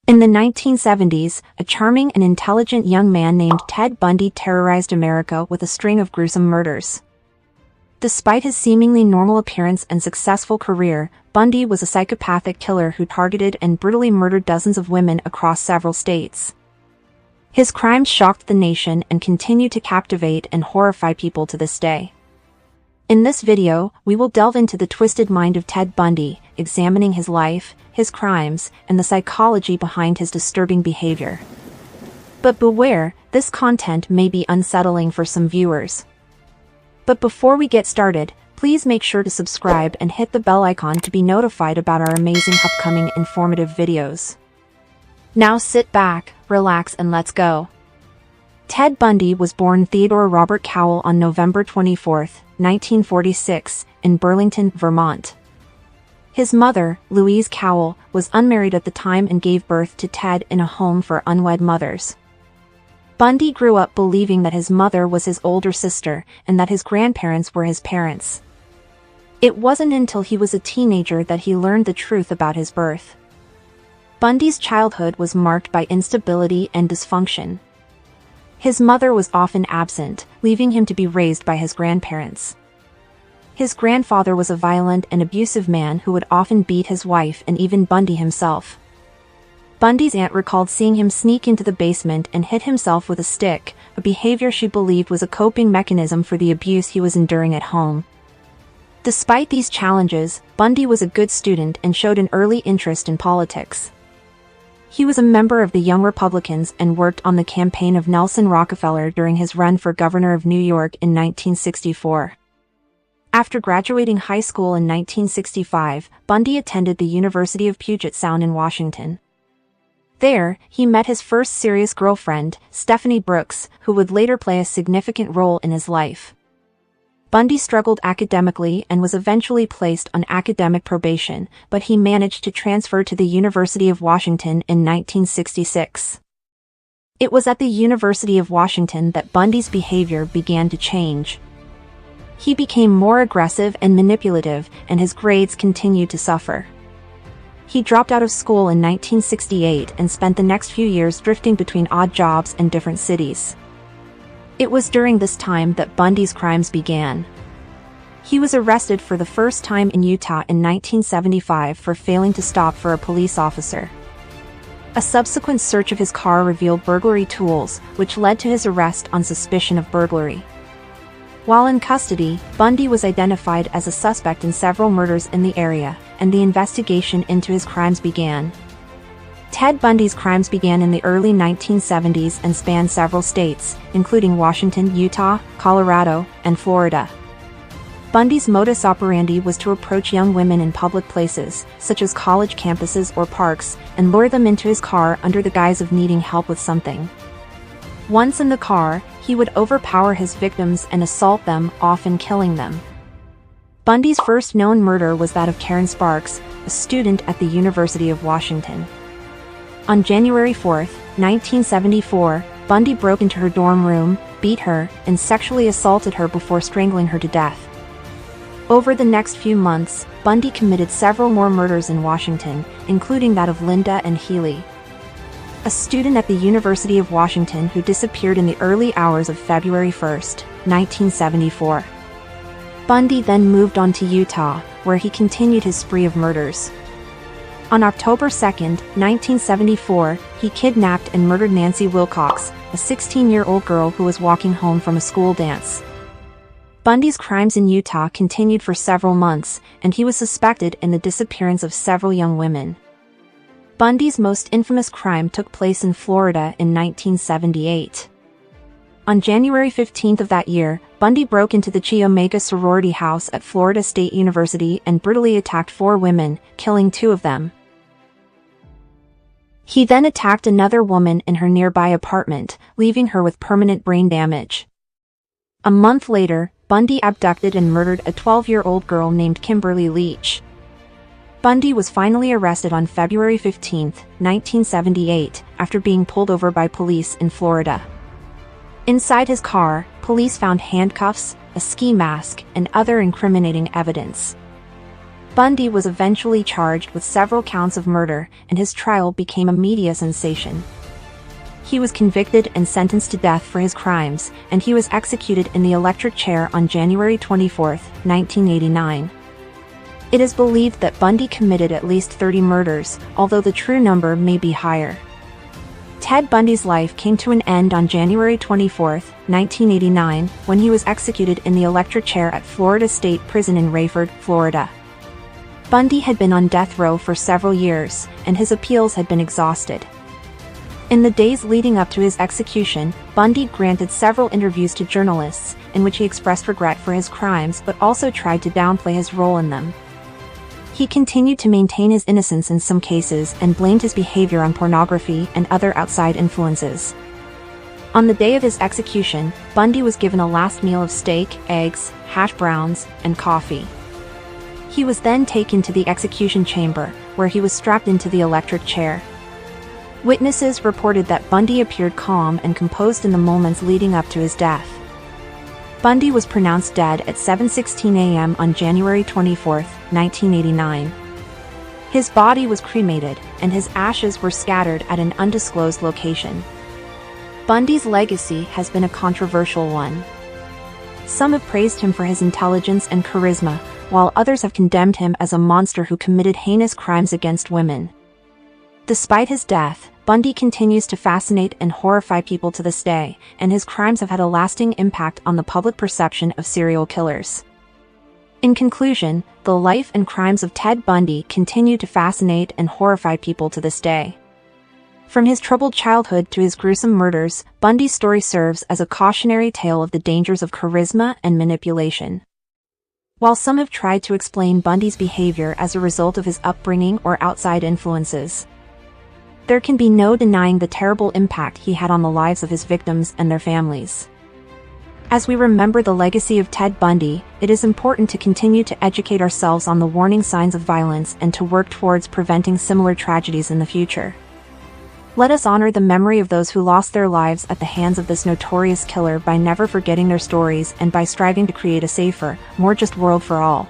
In the 1970s, a charming and intelligent young man named Ted Bundy terrorized America with a string of gruesome murders. Despite his seemingly normal appearance and successful career, Bundy was a psychopathic killer who targeted and brutally murdered dozens of women across several states. His crimes shocked the nation and continue to captivate and horrify people to this day. In this video, we will delve into the twisted mind of Ted Bundy, examining his life, his crimes, and the psychology behind his disturbing behavior. But beware, this content may be unsettling for some viewers. But before we get started, please make sure to subscribe and hit the bell icon to be notified about our amazing upcoming informative videos. Now sit back, relax, and let's go. Ted Bundy was born Theodore Robert Cowell on November 24, 1946, in Burlington, Vermont. His mother, Louise Cowell, was unmarried at the time and gave birth to Ted in a home for unwed mothers. Bundy grew up believing that his mother was his older sister and that his grandparents were his parents. It wasn't until he was a teenager that he learned the truth about his birth. Bundy's childhood was marked by instability and dysfunction. His mother was often absent, leaving him to be raised by his grandparents. His grandfather was a violent and abusive man who would often beat his wife and even Bundy himself. Bundy's aunt recalled seeing him sneak into the basement and hit himself with a stick, a behavior she believed was a coping mechanism for the abuse he was enduring at home. Despite these challenges, Bundy was a good student and showed an early interest in politics. He was a member of the Young Republicans and worked on the campaign of Nelson Rockefeller during his run for governor of New York in 1964. After graduating high school in 1965, Bundy attended the University of Puget Sound in Washington. There, he met his first serious girlfriend, Stephanie Brooks, who would later play a significant role in his life. Bundy struggled academically and was eventually placed on academic probation, but he managed to transfer to the University of Washington in 1966. It was at the University of Washington that Bundy's behavior began to change. He became more aggressive and manipulative, and his grades continued to suffer. He dropped out of school in 1968 and spent the next few years drifting between odd jobs and different cities. It was during this time that Bundy's crimes began. He was arrested for the first time in Utah in 1975 for failing to stop for a police officer. A subsequent search of his car revealed burglary tools, which led to his arrest on suspicion of burglary. While in custody, Bundy was identified as a suspect in several murders in the area, and the investigation into his crimes began. Ted Bundy's crimes began in the early 1970s and spanned several states, including Washington, Utah, Colorado, and Florida. Bundy's modus operandi was to approach young women in public places, such as college campuses or parks, and lure them into his car under the guise of needing help with something. Once in the car, he would overpower his victims and assault them, often killing them. Bundy's first known murder was that of Karen Sparks, a student at the University of Washington. On January 4, 1974, Bundy broke into her dorm room, beat her, and sexually assaulted her before strangling her to death. Over the next few months, Bundy committed several more murders in Washington, including that of Linda and Healy, a student at the University of Washington who disappeared in the early hours of February 1, 1974. Bundy then moved on to Utah, where he continued his spree of murders. On October 2, 1974, he kidnapped and murdered Nancy Wilcox, a 16-year-old girl who was walking home from a school dance. Bundy's crimes in Utah continued for several months, and he was suspected in the disappearance of several young women. Bundy's most infamous crime took place in Florida in 1978. On January 15 of that year, Bundy broke into the Chi Omega sorority house at Florida State University and brutally attacked 4 women, killing 2 of them. He then attacked another woman in her nearby apartment, leaving her with permanent brain damage. A month later, Bundy abducted and murdered a 12-year-old girl named Kimberly Leach. Bundy was finally arrested on February 15, 1978, after being pulled over by police in Florida. Inside his car, police found handcuffs, a ski mask, and other incriminating evidence. Bundy was eventually charged with several counts of murder, and his trial became a media sensation. He was convicted and sentenced to death for his crimes, and he was executed in the electric chair on January 24, 1989. It is believed that Bundy committed at least 30 murders, although the true number may be higher. Ted Bundy's life came to an end on January 24, 1989, when he was executed in the electric chair at Florida State Prison in Rayford, Florida. Bundy had been on death row for several years, and his appeals had been exhausted. In the days leading up to his execution, Bundy granted several interviews to journalists, in which he expressed regret for his crimes but also tried to downplay his role in them. He continued to maintain his innocence in some cases and blamed his behavior on pornography and other outside influences. On the day of his execution, Bundy was given a last meal of steak, eggs, hash browns, and coffee. He was then taken to the execution chamber, where he was strapped into the electric chair. Witnesses reported that Bundy appeared calm and composed in the moments leading up to his death. Bundy was pronounced dead at 7:16 a.m. on January 24, 1989. His body was cremated, and his ashes were scattered at an undisclosed location. Bundy's legacy has been a controversial one. Some have praised him for his intelligence and charisma, while others have condemned him as a monster who committed heinous crimes against women. Despite his death, Bundy continues to fascinate and horrify people to this day, and his crimes have had a lasting impact on the public perception of serial killers. In conclusion, the life and crimes of Ted Bundy continue to fascinate and horrify people to this day. From his troubled childhood to his gruesome murders, Bundy's story serves as a cautionary tale of the dangers of charisma and manipulation. While some have tried to explain Bundy's behavior as a result of his upbringing or outside influences, there can be no denying the terrible impact he had on the lives of his victims and their families. As we remember the legacy of Ted Bundy, it is important to continue to educate ourselves on the warning signs of violence and to work towards preventing similar tragedies in the future. Let us honor the memory of those who lost their lives at the hands of this notorious killer by never forgetting their stories and by striving to create a safer, more just world for all.